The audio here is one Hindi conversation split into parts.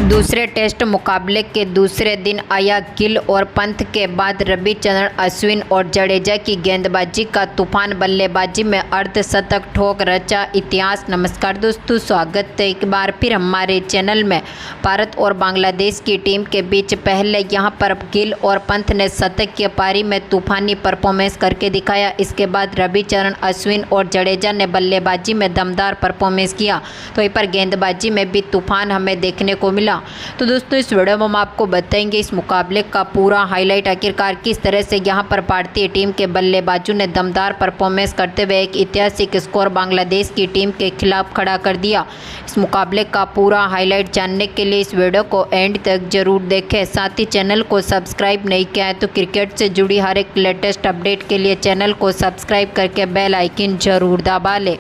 दूसरे टेस्ट मुकाबले के दूसरे दिन आया गिल और पंत के बाद रविचंद्रन अश्विन और जडेजा की गेंदबाजी का तूफान, बल्लेबाजी में अर्धशतक ठोक रचा इतिहास। नमस्कार दोस्तों, स्वागत है एक बार फिर हमारे चैनल में। भारत और बांग्लादेश की टीम के बीच पहले यहां पर गिल और पंत ने शतक की पारी में तूफानी परफॉर्मेंस करके दिखाया। इसके बाद रविचंद्रन अश्विन और जडेजा ने बल्लेबाजी में दमदार परफॉर्मेंस किया, तो वहीं पर गेंदबाजी में भी तूफान हमें देखने को मिला। तो दोस्तों, इस वीडियो में हम आपको बताएंगे इस मुकाबले का पूरा हाईलाइट, आखिरकार किस तरह से यहां पर भारतीय टीम के बल्लेबाजों ने दमदार परफॉर्मेंस करते हुए एक ऐतिहासिक स्कोर बांग्लादेश की टीम के खिलाफ खड़ा कर दिया। इस मुकाबले का पूरा हाईलाइट जानने के लिए इस वीडियो को एंड तक जरूर देखें। साथ ही चैनल को सब्सक्राइब नहीं किया है तो क्रिकेट से जुड़ी हर एक लेटेस्ट अपडेट के लिए चैनल को सब्सक्राइब करके बेल आइकन जरूर दबा लें।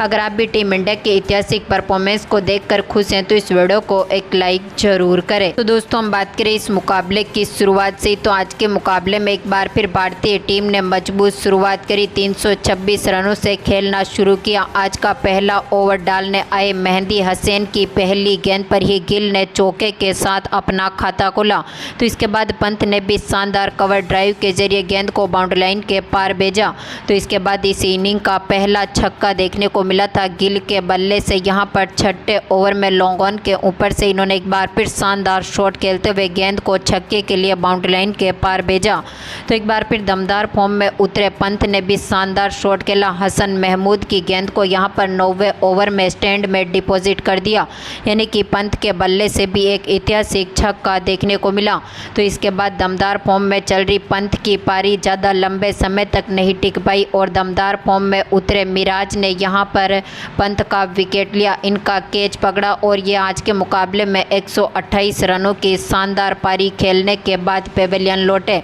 अगर आप भी टीम इंडिया के ऐतिहासिक परफॉर्मेंस को देखकर खुश हैं तो इस वीडियो को एक लाइक जरूर करें। तो दोस्तों, हम बात करें इस मुकाबले की शुरुआत से, तो आज के मुकाबले में एक बार फिर भारतीय टीम ने मजबूत शुरुआत करी। 326 रनों से खेलना शुरू किया। आज का पहला ओवर डालने आए मेहदी हसन की पहली गेंद पर ही गिल ने चौके के साथ अपना खाता खोला। तो इसके बाद पंत ने भी शानदार कवर ड्राइव के जरिए गेंद को बाउंड्री लाइन के पार भेजा। तो इसके बाद इस इनिंग का पहला छक्का देखने को मिला था गिल के बल्ले से। यहां पर छठे ओवर में लॉन्ग ऑन के ऊपर से इन्होंने एक बार फिर शानदार शॉट खेलते हुए गेंद को छक्के के लिए बाउंड्री लाइन के पार भेजा। तो एक बार फिर दमदार फॉर्म में उतरे पंत ने भी शानदार शॉट खेला। हसन महमूद की गेंद को यहां पर 9वें ओवर में स्टैंड में डिपॉजिट कर दिया, यानी कि पंत के बल्ले से भी एक ऐतिहासिक छक्का देखने को मिला। तो इसके बाद दमदार फॉर्म में चल रही पंत की पारी ज़्यादा लंबे समय तक नहीं टिक पाई और दमदार फॉर्म में उतरे मिराज ने यहां पर पंत का विकेट लिया, इनका कैच पकड़ा और ये आज के मुकाबले में 128 रनों की शानदार पारी खेलने के बाद पेवेलियन लौटे।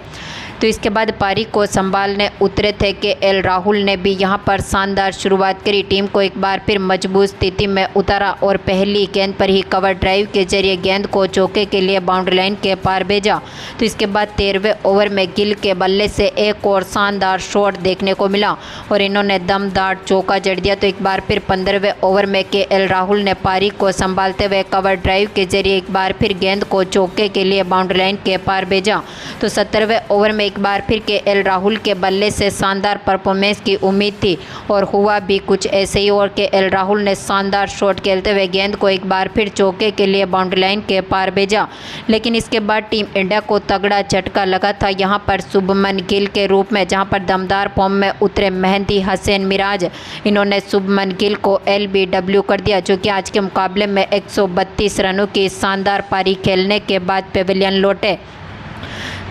तो इसके बाद पारी को संभालने उतरे थे केएल राहुल ने भी यहां पर शानदार शुरुआत करी। टीम को एक बार फिर मजबूत स्थिति में उतारा और पहली गेंद पर ही कवर ड्राइव के जरिए गेंद को चौके के लिए बाउंड्री लाइन के पार भेजा। तो इसके बाद 13वें ओवर में गिल के बल्ले से एक और शानदार शॉट देखने को मिला और इन्होंने दमदार चौका जड़ दिया। तो एक बार फिर 15वें ओवर में केएल राहुल ने पारी को संभालते हुए कवर ड्राइव के जरिए एक बार फिर गेंद को चौके के लिए बाउंड्री लाइन के पार भेजा। तो 17वें ओवर में एक बार फिर केएल राहुल के बल्ले से शानदार परफॉर्मेंस की उम्मीद थी और हुआ भी कुछ ऐसे ही और केएल राहुल ने शानदार शॉट खेलते हुए गेंद को एक बार फिर चौके के लिए बाउंड्री लाइन के पार भेजा। लेकिन इसके बाद टीम इंडिया को तगड़ा झटका लगा था यहां पर शुभमन गिल के रूप में, जहां पर दमदार फॉर्म में उतरे मेहदी हसन मिराज, इन्होंने शुभमन गिल को LBW कर दिया, जो कि आज के मुकाबले में 132 रनों की शानदार पारी खेलने के बाद पेवेलियन लौटे।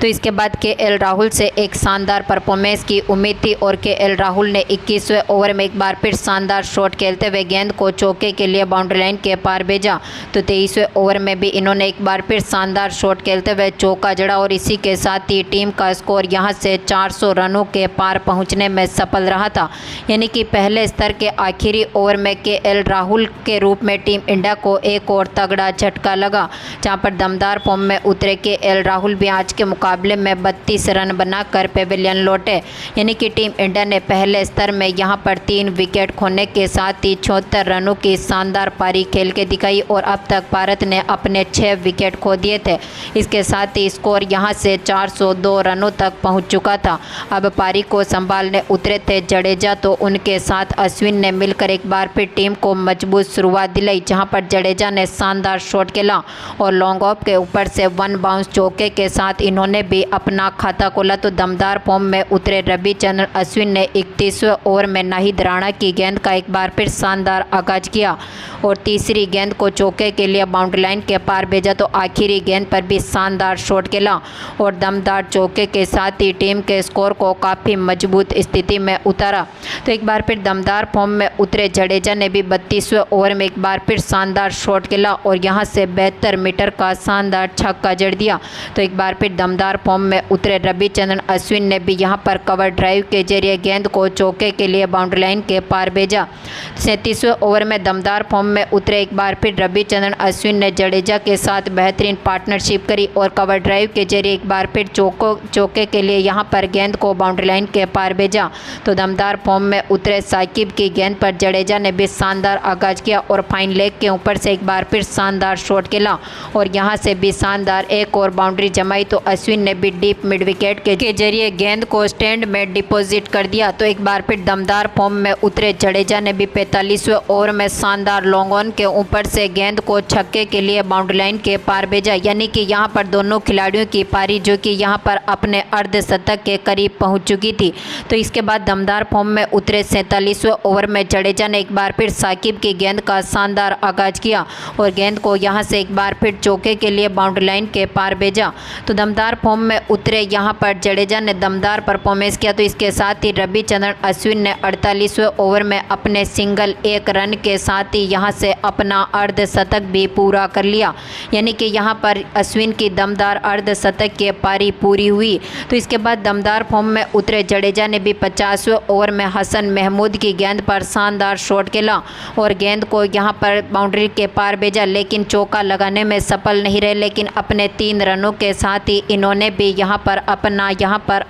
तो इसके बाद केएल राहुल से एक शानदार परफॉर्मेंस की उम्मीद थी और केएल राहुल ने 21वें ओवर में एक बार फिर शानदार शॉट खेलते हुए गेंद को चौके के लिए बाउंड्री लाइन के पार भेजा। तो 23वें ओवर में भी इन्होंने एक बार फिर शानदार शॉट खेलते हुए चौका जड़ा और इसी के साथ ही टीम का स्कोर यहां से 400 रनों के पार पहुंचने में सफल रहा था, यानी कि पहले स्तर के आखिरी ओवर में केएल राहुल के रूप में टीम इंडिया को एक और तगड़ा झटका लगा, जहाँ पर दमदार फॉर्म में उतरे केएल राहुल भी आज के मुकाबले में 32 रन बनाकर पेवेलियन लौटे, यानी कि टीम इंडिया ने पहले स्तर में यहां पर 3 विकेट खोने के साथ ही 76 रनों की शानदार पारी खेल के दिखाई और अब तक भारत ने अपने 6 विकेट खो दिए थे। इसके साथ ही स्कोर यहां से 402 रनों तक पहुंच चुका था। अब पारी को संभालने उतरे थे जडेजा, तो उनके साथ अश्विन ने मिलकर एक बार फिर टीम को मजबूत शुरुआत दिलाई, जहां पर जडेजा ने शानदार शॉट खेला और लॉन्ग ऑफ के ऊपर से 1 बाउंस चौके के साथ इन्होंने भी अपना खाता खोला। तो दमदार फॉर्म में उतरे रविचंद्रन अश्विन ने 31वें ओवर में नाहिद राणा की गेंद का एक बार फिर शानदार आगाज किया और तीसरी गेंद को चौके के लिए बाउंड्री लाइन के पार भेजा। तो आखिरी गेंद पर भी शानदार शॉट खेला और दमदार चौके के साथ ही टीम के स्कोर को काफ़ी मजबूत स्थिति में उतारा। तो एक बार फिर दमदार फॉर्म में उतरे जडेजा ने भी 32वें ओवर में एक बार फिर शानदार शॉट खेला और यहां से 72 मीटर का शानदार छक्का जड़ दिया। तो एक बार फिर दमदार दमदार फॉर्म में उतरे रविचंद्रन अश्विन ने भी यहां पर कवर ड्राइव के जरिए गेंद को चौके के लिए बाउंड्री लाइन के पार भेजा। 37वें ओवर में दमदार फॉर्म में उतरे एक बार फिर रविचंद्रन अश्विन ने जडेजा के साथ बेहतरीन पार्टनरशिप करी और कवर ड्राइव के जरिए एक बार फिर चौके के लिए यहां पर गेंद को बाउंड्री लाइन के पार भेजा। तो दमदार फॉर्म में उतरे साकिब की गेंद पर जडेजा ने भी शानदार आगाज किया और फाइन लेग के ऊपर से एक बार फिर शानदार शॉट खेला और यहां से भी शानदार एक और बाउंड्री जमाई। तो अश्विन ने भी डीप मिड विकेट के जरिए गेंद को स्टैंड में डिपॉजिट कर दिया। तो एक बार फिर दमदार फॉर्म में उतरे जडेजा ने भी 45वें ओवर में शानदार लॉन्ग ऑन के ऊपर से गेंद को छक्के के लिए बाउंड्री लाइन के पार भेजा। यानी कि यहां पर दोनों खिलाड़ियों की पारी जो कि यहां पर अपने अर्धशतक के करीब पहुंच चुकी थी। तो इसके बाद दमदार फॉर्म में उतरे 47वें ओवर में जडेजा ने एक बार फिर साकिब की गेंद का शानदार आगाज किया और गेंद को यहां से एक बार फिर चौके के लिए बाउंड्री लाइन के पार भेजा। तो दमदार फॉर्म में उतरे यहां पर जडेजा ने दमदार परफॉर्मेंस किया। तो इसके साथ ही रविचंद्रन अश्विन ने 48वें ओवर में अपने सिंगल एक रन के साथ ही यहां से अपना अर्धशतक भी पूरा कर लिया। यानी कि यहां पर अश्विन की दमदार अर्धशतक की पारी पूरी हुई। तो इसके बाद दमदार फॉर्म में उतरे जडेजा ने भी 50वें ओवर में हसन महमूद की गेंद पर शानदार शॉट खेला और गेंद को यहां पर बाउंड्री के पार भेजा, लेकिन चौका लगाने में सफल नहीं रहे। लेकिन अपने 3 रनों के साथ ही इन्होंने भी यहां पर अपना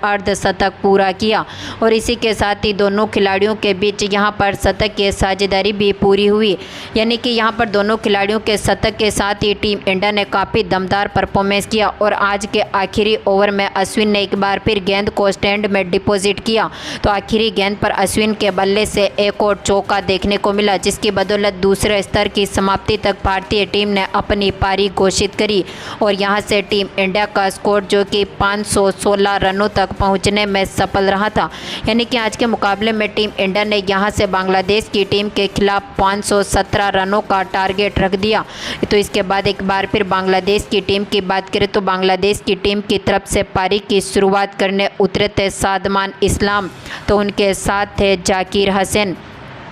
अर्धशतक पूरा किया और इसी के साथ ही दोनों खिलाड़ियों के बीच यहां पर शतक की साझेदारी भी पूरी हुई। यानी कि यहां पर दोनों खिलाड़ियों के शतक के साथ ही टीम इंडिया ने काफ़ी दमदार परफॉर्मेंस किया और आज के आखिरी ओवर में अश्विन ने एक बार फिर गेंद को स्टैंड में डिपॉजिट किया। तो आखिरी गेंद पर अश्विन के बल्ले से एक और चौका देखने को मिला, जिसकी बदौलत दूसरे स्तर की समाप्ति तक भारतीय टीम ने अपनी पारी घोषित करी और यहां से टीम इंडिया का स्कोर जो कि 516 रनों तक पहुंचने में सफल रहा था। यानी कि आज के मुकाबले में टीम इंडिया ने यहां से बांग्लादेश की टीम के खिलाफ 517 रनों का टारगेट रख दिया। तो इसके बाद एक बार फिर बांग्लादेश की टीम की बात करें तो बांग्लादेश की टीम की तरफ से पारी की शुरुआत करने उतरे थे सादमान इस्लाम, तो उनके साथ थे जाकिर हसन,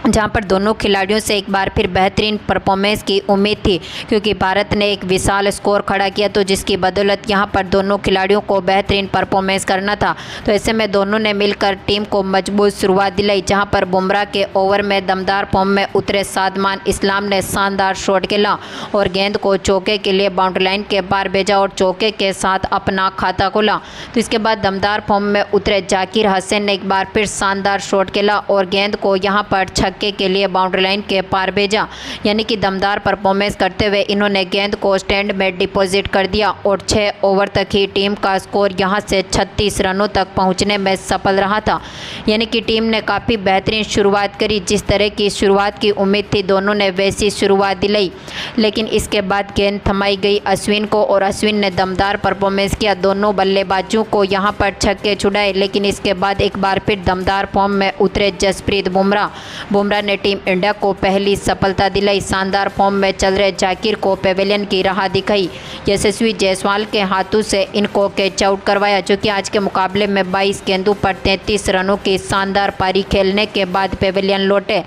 जहां पर दोनों खिलाड़ियों से एक बार फिर बेहतरीन परफॉर्मेंस की उम्मीद थी क्योंकि भारत ने एक विशाल स्कोर खड़ा किया। तो जिसकी बदौलत यहां पर दोनों खिलाड़ियों को बेहतरीन परफॉर्मेंस करना था। तो ऐसे में दोनों ने मिलकर टीम को मजबूत शुरुआत दिलाई, जहां पर बुमराह के ओवर में दमदार फॉर्म में उतरे सादमान इस्लाम ने शानदार शॉट खेला और गेंद को चौके के लिए बाउंड्री लाइन के पार भेजा और चौके के साथ अपना खाता खोला। तो इसके बाद दमदार फॉर्म में उतरे जाकिर हसन ने एक बार फिर शानदार शॉट खेला और गेंद को यहां पर छक्के के लिए बाउंड्री लाइन के पार भेजा। यानी कि दमदार परफॉर्मेंस करते हुए इन्होंने गेंद को स्टैंड में डिपॉजिट कर दिया और 6 ओवर तक ही टीम का स्कोर यहां से 36 रनों तक पहुंचने में सफल रहा था। यानी कि टीम ने काफ़ी बेहतरीन शुरुआत करी, जिस तरह की शुरुआत की उम्मीद थी दोनों ने वैसी शुरुआत दिलाई। लेकिन इसके बाद गेंद थमाई गई अश्विन को और अश्विन ने दमदार परफॉर्मेंस किया, दोनों बल्लेबाजों को यहां पर छक्के छुड़ाए। लेकिन इसके बाद एक बार फिर दमदार फॉर्म में उतरे जसप्रीत बुमराह ने टीम इंडिया को पहली सफलता दिलाई। शानदार फॉर्म में चल रहे जाकिर को पेवेलियन की राह दिखाई। यशस्वी जायसवाल के हाथों से इनको कैच आउट करवाया, जो कि आज के मुकाबले में 22 गेंदों पर 33 रनों की शानदार पारी खेलने के बाद पेवेलियन लौटे।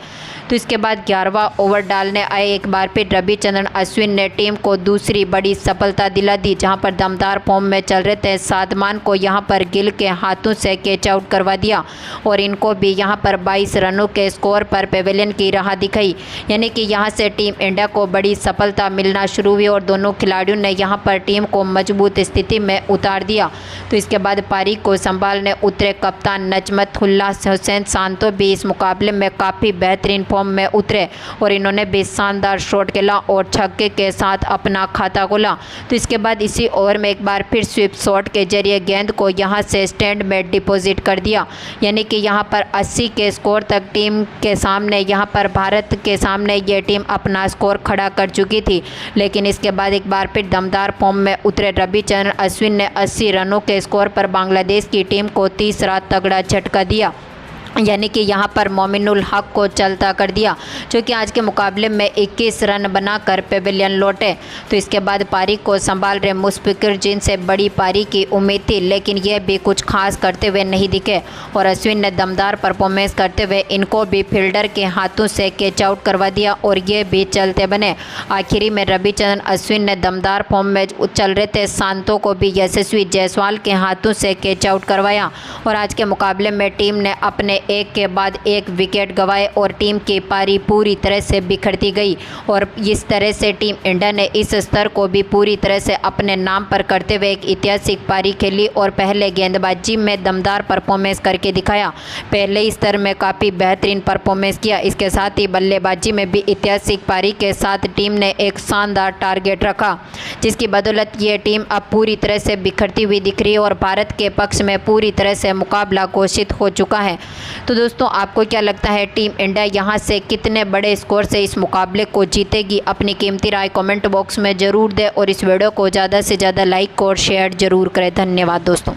तो इसके बाद 11वां ओवर डालने आए एक बार फिर रविचंद्रन अश्विन ने टीम को दूसरी बड़ी सफलता दिला दी, जहां पर दमदार फॉर्म में चल रहे थे सादमान को यहां पर गिल के हाथों से कैच आउट करवा दिया और इनको भी यहां पर 22 रनों के स्कोर पर पेवेलियन की राह दिखाई। यानी कि यहां से टीम इंडिया को बड़ी सफलता मिलना शुरू हुई और दोनों खिलाड़ियों ने यहां पर टीम को मजबूत स्थिति में उतार दिया। तो इसके बाद पारी को संभालने उतरे कप्तान नजमतुल्लाह हुसैन सांतो भी इस मुकाबले में काफ़ी बेहतरीन फॉर्म में उतरे और इन्होंने भी शानदार शॉट खेला और छक्के के साथ अपना खाता खोला। तो इसके बाद इसी ओवर में एक बार फिर स्वीप शॉट के जरिए गेंद को यहां से स्टैंड में डिपॉजिट कर दिया। यानी कि यहां पर 80 के स्कोर तक टीम के सामने यहां पर भारत के सामने ये टीम अपना स्कोर खड़ा कर चुकी थी। लेकिन इसके बाद एक बार फिर दमदार फॉर्म में उतरे रविचंद्रन अश्विन ने 80 रनों के स्कोर पर बांग्लादेश की टीम को तीसरा तगड़ा झटका दिया। यानी कि यहाँ पर मोमिनुल हक को चलता कर दिया, जो कि आज के मुकाबले में 21 रन बनाकर पेविलियन लौटे। तो इसके बाद पारी को संभाल रहे मुशफिकुर, जिनसे बड़ी पारी की उम्मीद थी, लेकिन यह भी कुछ खास करते हुए नहीं दिखे और अश्विन ने दमदार परफॉर्मेंस करते हुए इनको भी फील्डर के हाथों से कैच आउट करवा दिया और ये भी चलते बने। आखिरी में रविचंद्रन अश्विन ने दमदार फॉर्म में चल रहे थे शांतों को भी यशस्वी जायसवाल के हाथों से कैच आउट करवाया और आज के मुकाबले में टीम ने अपने एक के बाद एक विकेट गंवाए और टीम की पारी पूरी तरह से बिखरती गई और इस तरह से टीम इंडिया ने इस स्तर को भी पूरी तरह से अपने नाम पर करते हुए एक ऐतिहासिक पारी खेली और पहले गेंदबाजी में दमदार परफॉर्मेंस करके दिखाया। पहले स्तर में काफ़ी बेहतरीन परफॉर्मेंस किया। इसके साथ ही बल्लेबाजी में भी ऐतिहासिक पारी के साथ टीम ने एक शानदार टारगेट रखा, जिसकी बदौलत ये टीम अब पूरी तरह से बिखरती हुई दिख रही है और भारत के पक्ष में पूरी तरह से मुकाबला घोषित हो चुका है। तो दोस्तों, आपको क्या लगता है टीम इंडिया यहाँ से कितने बड़े स्कोर से इस मुकाबले को जीतेगी? अपनी कीमती राय कमेंट बॉक्स में ज़रूर दें और इस वीडियो को ज़्यादा से ज़्यादा लाइक और शेयर ज़रूर करें। धन्यवाद दोस्तों।